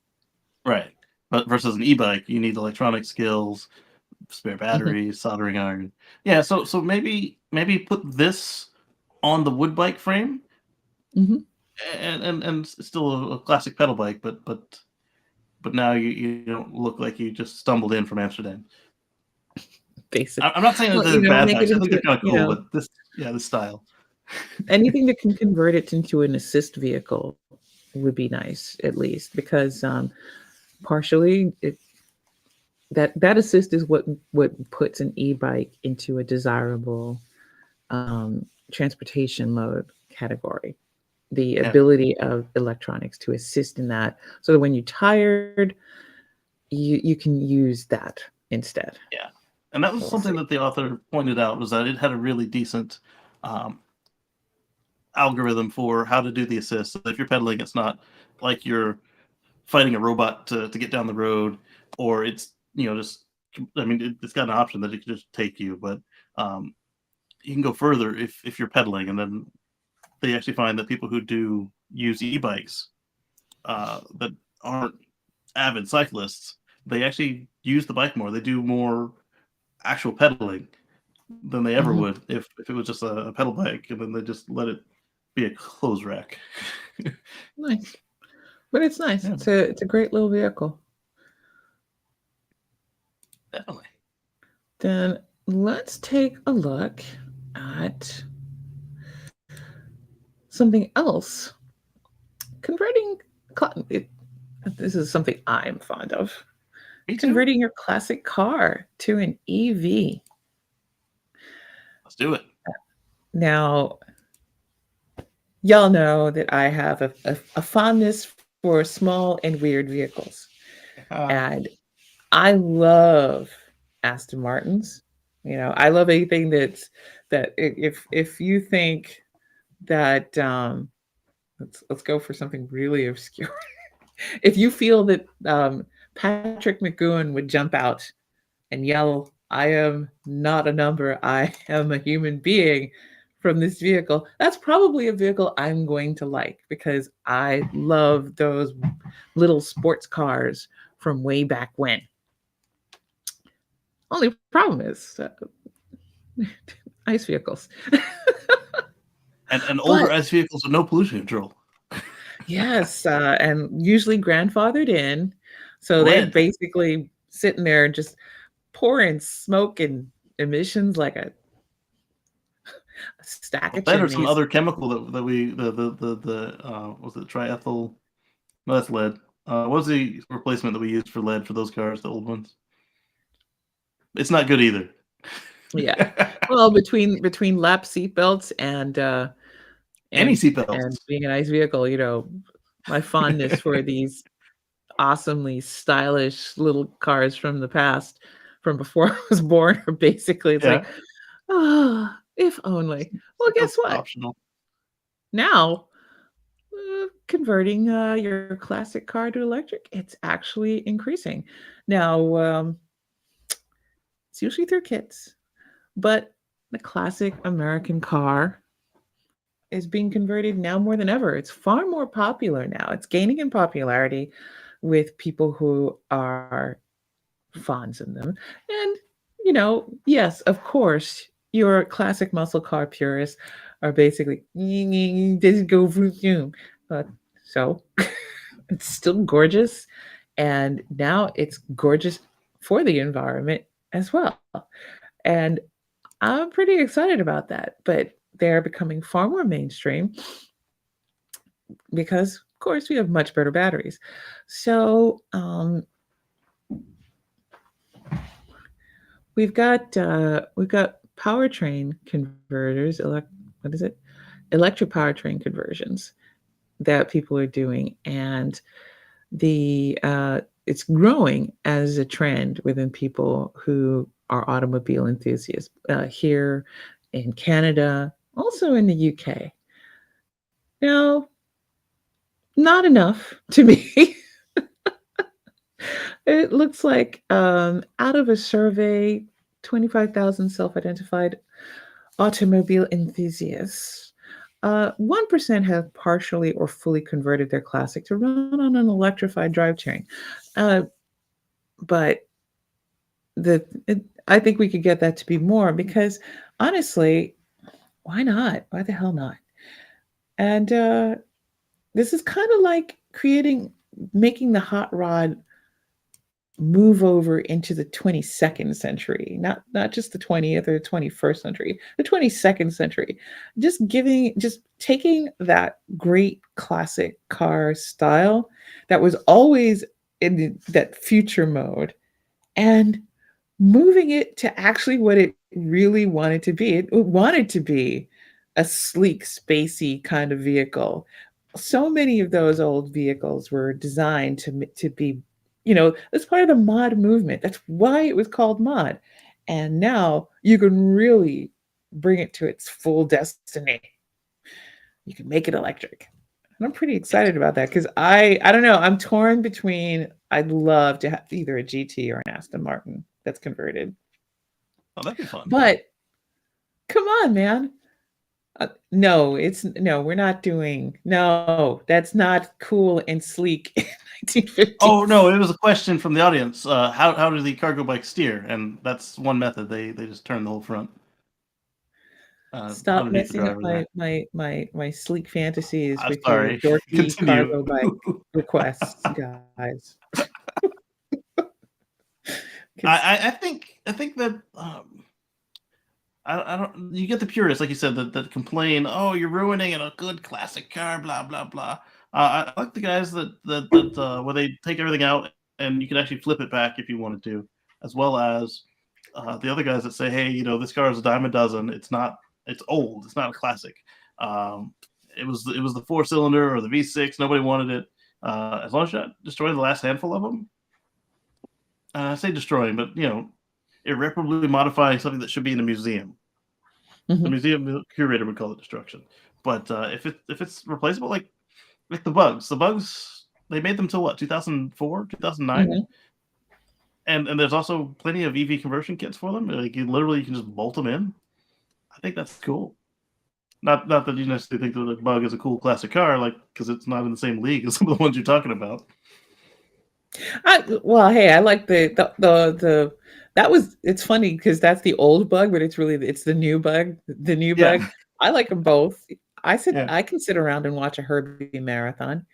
Right. But versus an e-bike, you need electronic skills, spare Mhm, batteries, soldering iron. Yeah, so maybe put this on the wood bike frame, mhm. and it's still a classic pedal bike, but now you don't look like you just stumbled in from Amsterdam. Basic. I'm not saying that Well, they're bad make it bikes. I think they're into, kind of cool, but this style. anything that can convert it into an assist vehicle would be nice, at least, because partially that assist is what puts an e-bike into a desirable transportation mode category. The Yeah, ability of electronics to assist in that, so that when you're tired, you can use that instead. yeah. And that was We'll something see. that the author pointed out, was that it had a really decent um, algorithm for how to do the assist. So if you're pedaling, it's not like you're fighting a robot to get down the road, or it's just, I mean, it's got an option that it can just take you, but um, you can go further if you're pedaling. And then they actually find that people who do use e-bikes that aren't avid cyclists, they actually use the bike more. They do more actual pedaling than they ever Mhm. would if it was just a pedal bike, and then they just let it be a clothes rack. Nice, but it's nice. Yeah, It's a great little vehicle. definitely. Then let's take a look at something else. Converting. This is something I'm fond of. Me too. Converting your classic car to an EV. Let's do it. Now, y'all know that I have a fondness for small and weird vehicles. Uh, And I love Aston Martins. I love anything if you think that let's go for something really obscure. If you feel that Patrick McGowan would jump out and yell, "I am not a number, I am a human being," from this vehicle, that's probably a vehicle I'm going to like, because I love those little sports cars from way back when. Only problem is ice vehicles. and older But ICE vehicles with no pollution control. yes, and usually grandfathered in, so they Lead. basically sitting there just pouring smoke and emissions like a stack of Lead or some chimneys. other chemical that we the was it triethyl? No, that's lead. What was the replacement that we used for lead for those cars, the old ones? It's not good either. Yeah. Well, between lap seatbelts Any and seatbelts. being an ice vehicle, my fondness for these awesomely stylish little cars from the past, from before I was born, are basically, it's like, Yeah, "Ah, if only." Well, guess seatbelts are what? optional. Now, converting your classic car to electric, it's actually increasing. Now, it's usually through kits, but the classic American car is being converted now more than ever. It's far more popular now. It's gaining in popularity with people who are fans of them. And, yes, of course, your classic muscle car purists are basically, doesn't go vroom, vroom. But so it's still gorgeous. And now it's gorgeous for the environment as well. And I'm pretty excited about that. But they're becoming far more mainstream because, of course, we have much better batteries. So we've got powertrain converters, what is it? Electric powertrain conversions that people are doing, and the it's growing as a trend within people who are automobile enthusiasts here in Canada, also in the UK. Now, not enough to me. It looks like out of a survey, 25,000 self-identified automobile enthusiasts, 1% have partially or fully converted their classic to run on an electrified drivetrain. But I think we could get that to be more because honestly, why not? Why the hell not? And this is kind of like making the hot rod move over into the 22nd century, not just the 20th or the 21st century, the 22nd century. Just taking that great classic car style that was always in that future mode and moving it to actually what it really wanted to be. It wanted to be a sleek, spacey kind of vehicle. So many of those old vehicles were designed to be, that's part of the mod movement. That's why it was called mod. And now you can really bring it to its full destiny. You can make it electric. And I'm pretty excited about that because I don't know. I'm torn between I'd love to have either a GT or an Aston Martin that's converted. Oh, that'd be fun. But come on, man. No, we're not doing. No, that's not cool and sleek in 1950s. Oh no, it was a question from the audience. How do the cargo bikes steer? And that's one method. They just turn the whole front. Stop messing up my sleek fantasies with sorry. your dorky Continue. cargo bike requests, guys. I think that I don't. You get the purists, like you said, that complain. Oh, you're ruining a good classic car. Blah blah blah. I like the guys that where they take everything out and you can actually flip it back if you wanted to, as well as the other guys that say, hey, this car is a dime a dozen. It's not. It's old. It's not a classic. It was the 4-cylinder or the V6. Nobody wanted it. As long as you not destroy the last handful of them. I say destroying, but irreparably modifying something that should be in a museum. Mm-hmm. The museum curator would call it destruction. But if it's replaceable, like the bugs they made them till what, 2004, 2009, Mm-hmm. and there's also plenty of EV conversion kits for them. Like you can just bolt them in. I think that's cool. Not that you necessarily think that the Bug is a cool classic car, like because it's not in the same league as some of the ones you're talking about. Hey, I like the that was, it's funny because that's the old Bug, but it's the new Bug. The new Bug. I like them both. I can sit around and watch a Herbie marathon,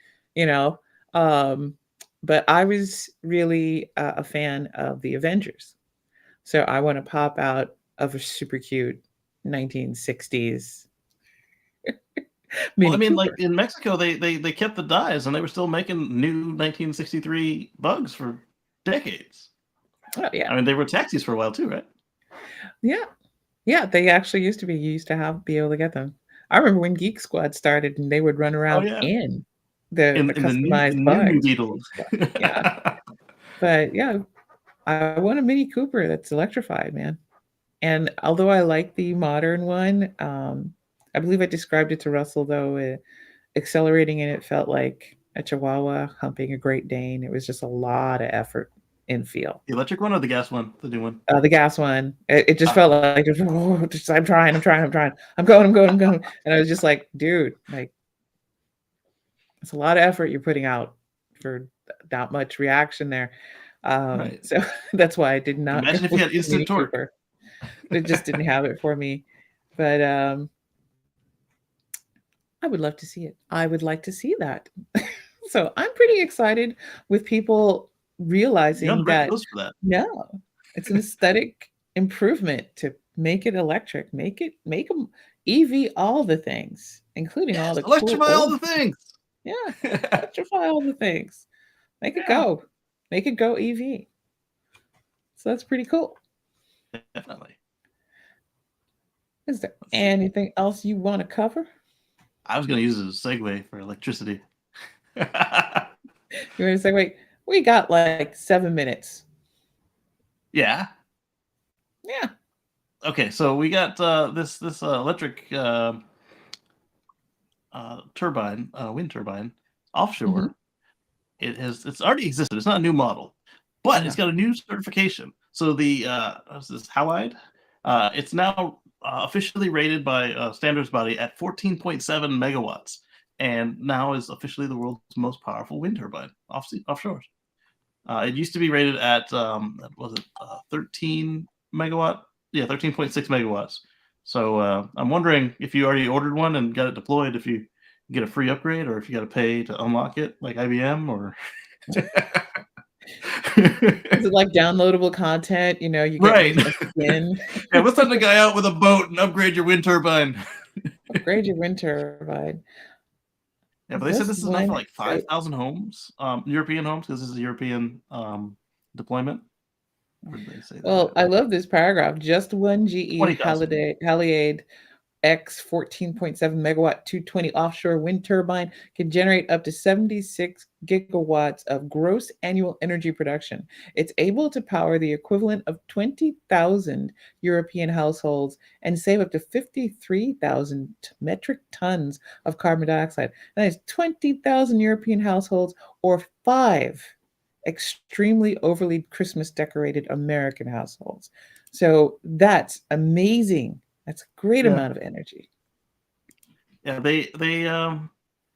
but I was really a fan of the Avengers. So I want to pop out of a super cute 1960s. Well, I mean, like in Mexico, they kept the dies and they were still making new 1963 Bugs for decades. Oh, yeah. I mean, they were taxis for a while too, right? Yeah. They actually used to be able to get them. I remember when Geek Squad started and they would run around in the customized Bugs. Beetles. Yeah. But yeah, I want a Mini Cooper that's electrified, man. And although I like the modern one, I believe I described it to Russell, though, accelerating in it felt like a Chihuahua humping a Great Dane. It was just a lot of effort in feel. The electric one or the gas one? The new one? The gas one. It just felt like, I'm trying. I'm going. And I was just like, dude, like, it's a lot of effort you're putting out for that much reaction there. Right. So that's why I did not. Imagine if you had instant torque. It just didn't have it for me. But I would love to see it. I would like to see that. So I'm pretty excited with people realizing that no, it's an aesthetic improvement to make it electric, make them EV all the things, including all the electrify all the things. Yeah, electrify all the things. Make it go EV. So that's pretty cool. Definitely. Is there anything else you want to cover? I was going to use it as a segue for electricity. You want to say, wait, we got like 7 minutes. Yeah. Okay, so we got this electric turbine, wind turbine, offshore. Mm-hmm. It's already existed. It's not a new model, but it's got a new certification. So the what's this, Halide? It's now officially rated by standards body at 14.7 megawatts, and now is officially the world's most powerful wind turbine offshore. It used to be rated at was it 13 megawatt? Yeah, 13.6 megawatts. So I'm wondering if you already ordered one and got it deployed, if you get a free upgrade, or if you got to pay to unlock it, like IBM, or Is it like downloadable content? You get right. a skin. Yeah, let's send a guy out with a boat and upgrade your wind turbine. Upgrade your wind turbine. Yeah, but they said this is enough for like Great. 5,000 homes, European homes, because this is a European deployment. Where did they say that? Well, I love this paragraph. Just one GE 20,000. Haliade X 14.7 megawatt 220 offshore wind turbine can generate up to 76 gigawatts of gross annual energy production. It's able to power the equivalent of 20,000 European households and save up to 53,000 metric tons of carbon dioxide. That is 20,000 European households, or 5 extremely overly Christmas decorated American households. So that's amazing. That's a great amount of energy. Yeah, they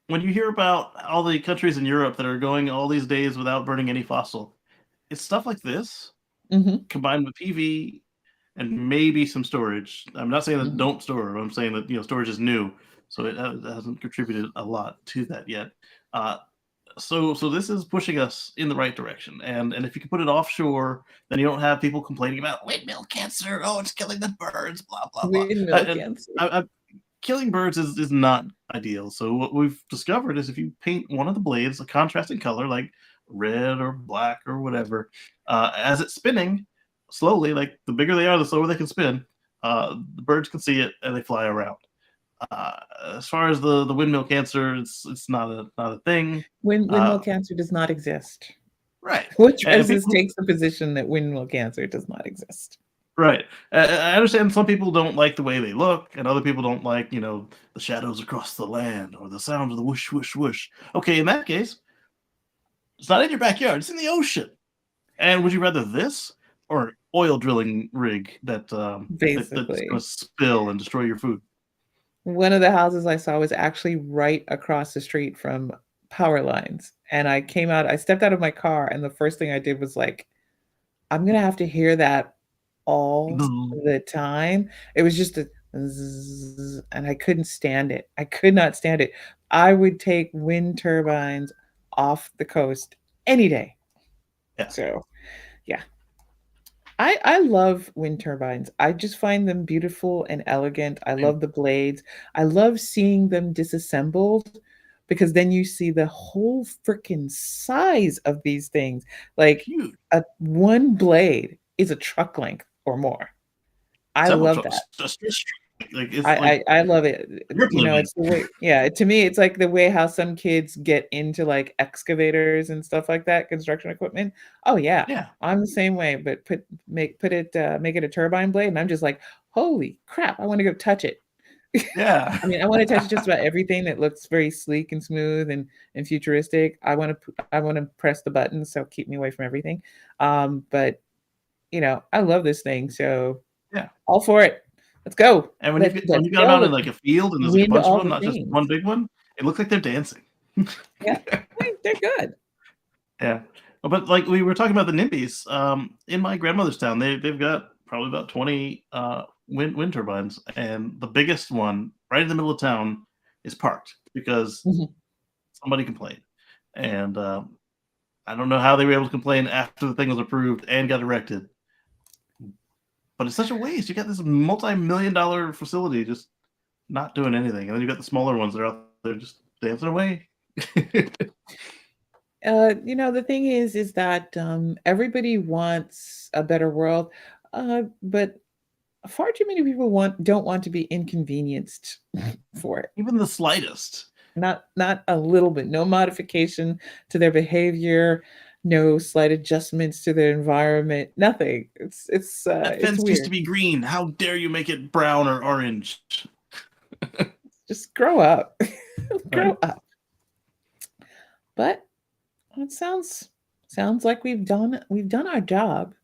when you hear about all the countries in Europe that are going all these days without burning any fossil, it's stuff like this combined with PV and maybe some storage. I'm not saying that don't store. I'm saying that storage is new, so it hasn't contributed a lot to that yet. So this is pushing us in the right direction, and if you can put it offshore, then you don't have people complaining about windmill cancer. Oh, it's killing the birds. Blah blah blah. Windmill cancer. Killing birds is not ideal. So what we've discovered is if you paint one of the blades a contrasting color, like red or black or whatever, as it's spinning slowly, like the bigger they are, the slower they can spin. The birds can see it and they fly around. As far as the windmill cancer, it's not a thing. Windmill cancer does not exist. Right. Which takes the position that windmill cancer does not exist. Right. I understand some people don't like the way they look, and other people don't like, the shadows across the land or the sound of the whoosh, whoosh, whoosh. Okay, in that case, it's not in your backyard. It's in the ocean. And would you rather this or an oil drilling rig that's going to spill and destroy your food? One of the houses I saw was actually right across the street from power lines. And I stepped out of my car, and the first thing I did was like, I'm going to have to hear that all the time. It was just a zzz, and I couldn't stand it. I could not stand it. I would take wind turbines off the coast any day. Yeah. So, yeah. I love wind turbines. I just find them beautiful and elegant. I love the blades. I love seeing them disassembled, because then you see the whole freaking size of these things. Like one blade is a truck length or more. I love that. I love it. It's the way. Yeah, to me, it's like the way how some kids get into like excavators and stuff like that, construction equipment. Oh yeah, I'm the same way. But make it a turbine blade, and I'm just like, holy crap! I want to go touch it. Yeah. I mean, I want to touch just about everything that looks very sleek and smooth and futuristic. I want to press the buttons, so keep me away from everything. But I love this thing, so yeah, all for it. Let's go. And when you got them out in like a field and there's like a bunch of them, not just one big one, it looks like they're dancing. Yeah, they're good. Yeah, but like we were talking about the NIMBYs, in my grandmother's town, they've got probably about 20 wind turbines, and the biggest one right in the middle of town is parked because somebody complained, and I don't know how they were able to complain after the thing was approved and got erected. But it's such a waste. You got this multi-million-dollar facility just not doing anything, and then you got the smaller ones that are out there just dancing away. The thing is that everybody wants a better world, but far too many people don't want to be inconvenienced for it. Even the slightest. Not a little bit. No modification to their behavior. No slight adjustments to their environment. Nothing. That fence used to be green. How dare you make it brown or orange? Just grow up. Grow up. But it sounds like we've done our job.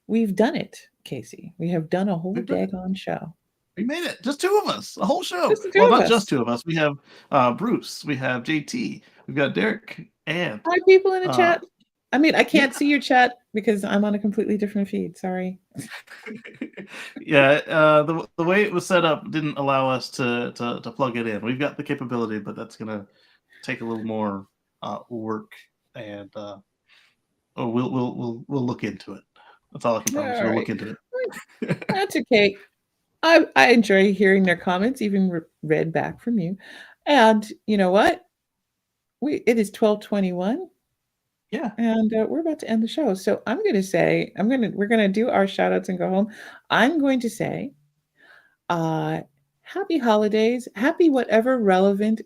We've done it, Kacey. We have done a whole daggone show. We made it. Just two of us. A whole show. Just the two Well, of not us. just two of us. We have Bruce. We have JT. We've got Derek. And Hi, people in the uh, chat. I mean, I yeah, can't see your chat because I'm on a completely different feed. Sorry. yeah. The way it was set up didn't allow us to plug it in. We've got the capability, but that's gonna take a little more work, and we'll look into it. That's all I can promise. All We'll right. look into it. That's okay. I enjoy hearing their comments, even read back from you. And you know what? It is 12:21, Yeah. and we're about to end the show. So I'm going to say we're going to do our shout outs and go home. I'm going to say uh happy holidays, happy whatever relevant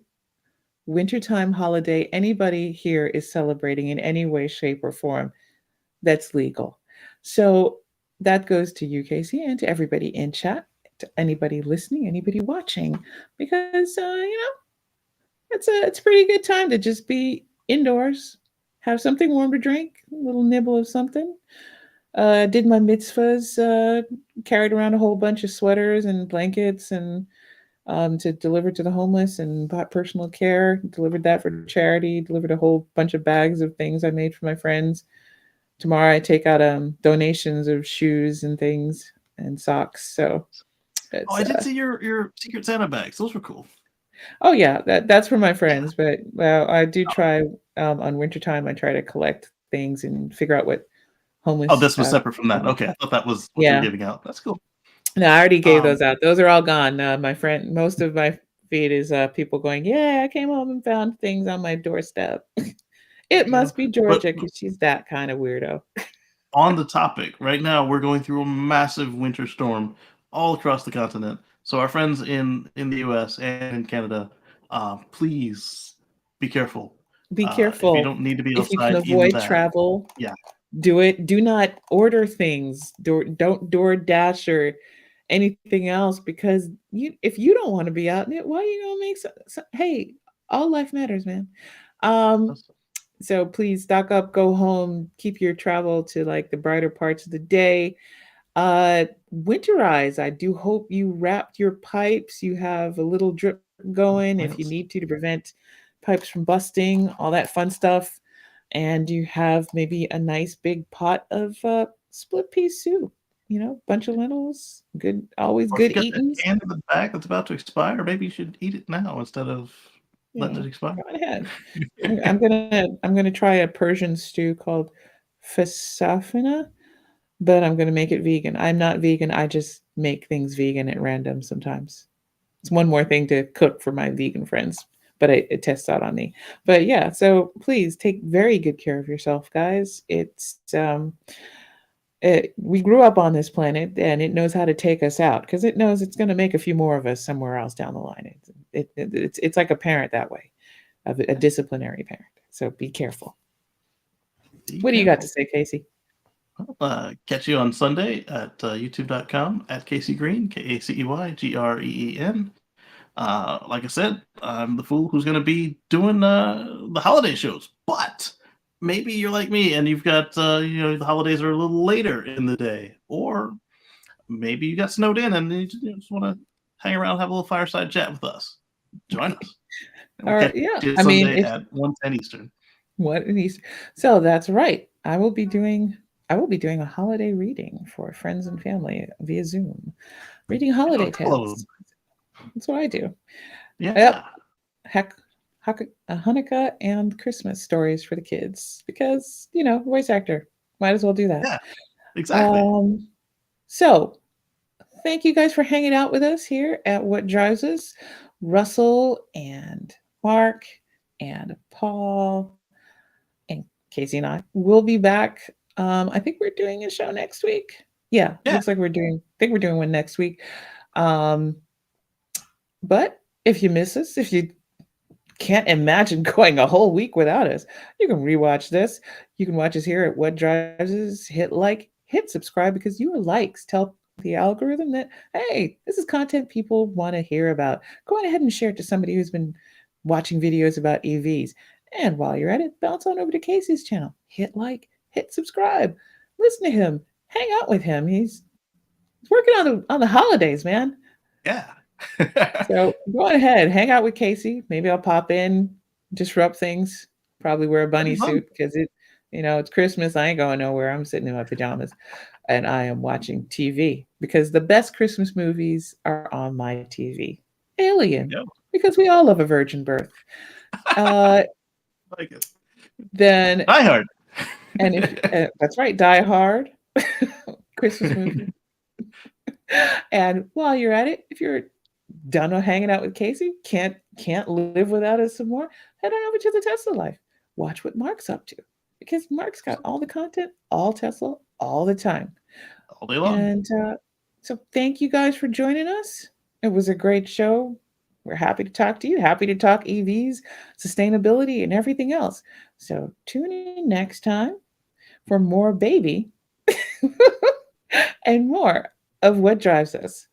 wintertime holiday anybody here is celebrating in any way, shape, or form that's legal. So that goes to you, Casey, and to everybody in chat, to anybody listening, anybody watching, because it's a pretty good time to just be indoors, have something warm to drink, a little nibble of something. Did my mitzvahs, carried around a whole bunch of sweaters and blankets and to deliver to the homeless, and bought personal care, delivered that for charity, delivered a whole bunch of bags of things I made for my friends. Tomorrow I take out donations of shoes and things and socks. So Oh, it's I did see your Secret Santa bags. Those were cool. oh yeah, that's for my Yeah. friends. But well, I do try on wintertime. I try to collect things and figure out what Oh, homeless this was separate from that. people. Okay, I thought that was what you were Yeah, giving out. That's cool. no, I already gave Um, those out. Those are all gone. My friend, most of my feed is people going, "Yeah, I came home and found things on my doorstep." there It you go. must be But Georgia because she's that kind of weirdo. on the topic, right now we're going through a massive winter storm all across the continent. So our friends in the U.S. and in Canada, please be careful. Be If you careful. don't need to be If you can outside, even avoid that. travel, Yeah, do it. Do not order things. Don't DoorDash or anything else, because if you don't want to be out in it, why are you gonna make hey, all life matters, man. Um, that's- so please stock up, go home, keep your travel to like the brighter parts of the day. Winterize. I do hope you wrapped your pipes, you have a little drip going if you yes. need to prevent pipes from busting, all that fun stuff. And you have maybe a nice big pot of split pea soup, bunch of lentils, good, always Or if good you got that eatings. can in the back that's about to expire, maybe you should eat it now instead of letting Yeah, it expire. go ahead. I'm gonna try a Persian stew called fasafina, but I'm gonna make it vegan. I'm not vegan. I just make things vegan at random sometimes. It's one more thing to cook for my vegan friends, but it tests out on me. But yeah, so please take very good care of yourself, guys. We grew up on this planet, and it knows how to take us out because it knows it's going to make a few more of us somewhere else down the line. It's like a parent that way, a disciplinary parent. So be careful. Be What do you got to careful. say, Casey? Catch you on Sunday at youtube.com at Kacey Green, KACEYGREEN. Like I said, I'm the fool who's going to be doing the holiday shows. But maybe you're like me and you've got the holidays are a little later in the day, or maybe you got snowed in and you just want to hang around, have a little fireside chat with us. Join us. And we'll Or catch yeah, you I mean, Sunday if at 1:10 Eastern. what an Easter. So that's right. I will be doing a holiday reading for friends and family via Zoom, reading I got a holiday clone. tales. That's what I do. Yeah. Yep. Heck, Hanukkah and Christmas stories for the kids because, voice actor. Might as well do that. Yeah. Exactly. Um, so thank you guys for hanging out with us here at What Drives Us. Russell and Mark and Paul and Casey and I will be back. I think we're doing a show next week. Yeah, Yeah. looks like we're doing one next week. Um, but if you miss us, if you can't imagine going a whole week without us, you can rewatch this. You can watch us here at What Drives Us. Hit like, hit subscribe, because your likes tell the algorithm that, hey, this is content people want to hear about. Go on ahead and share it to somebody who's been watching videos about EVs. And while you're at it, bounce on over to Casey's channel. Hit like, hit subscribe, listen to him, hang out with him. He's working on the holidays, man. Yeah. So go ahead, hang out with Kacey. Maybe I'll pop in, disrupt things. Probably wear a bunny suit because it's Christmas. I ain't going nowhere. I'm sitting in my pajamas and I am watching TV because the best Christmas movies are on my TV. Alien, because we all love a virgin birth. Like it. Then Die Hard. And if that's right, Die Hard, Christmas movie. And while you're at it, if you're done hanging out with Kacey, can't live without us some more, head on over to the Tesla Life. Watch what Mark's up to, because Mark's got all the content, all Tesla, all the time, all day long. And so thank you guys for joining us. It was a great show. We're happy to talk to you. Happy to talk EVs, sustainability, and everything else. So tune in next time for more baby and more of what drives us.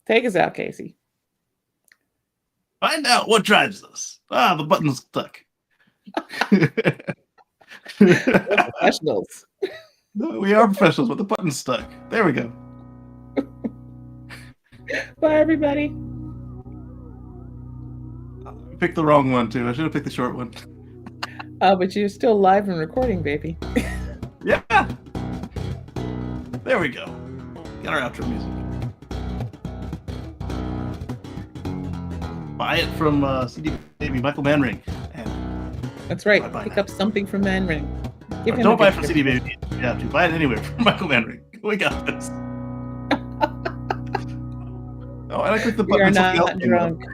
Take us out, Kacey. Find out what drives us. The button's stuck. We're professionals. No, we are professionals, but the button's stuck. There we go. Bye, everybody. I picked the wrong one, too. I should have picked the short one. But you're still live and recording, baby. Yeah. There we go. Got our outro music. Buy it from CD Baby Michael Manring. And that's right. Pick up something from Manring. Don't buy it from CD Baby. You have to buy it anywhere from Michael Manring. We got this. Oh, and I clicked the button. We are not drunk.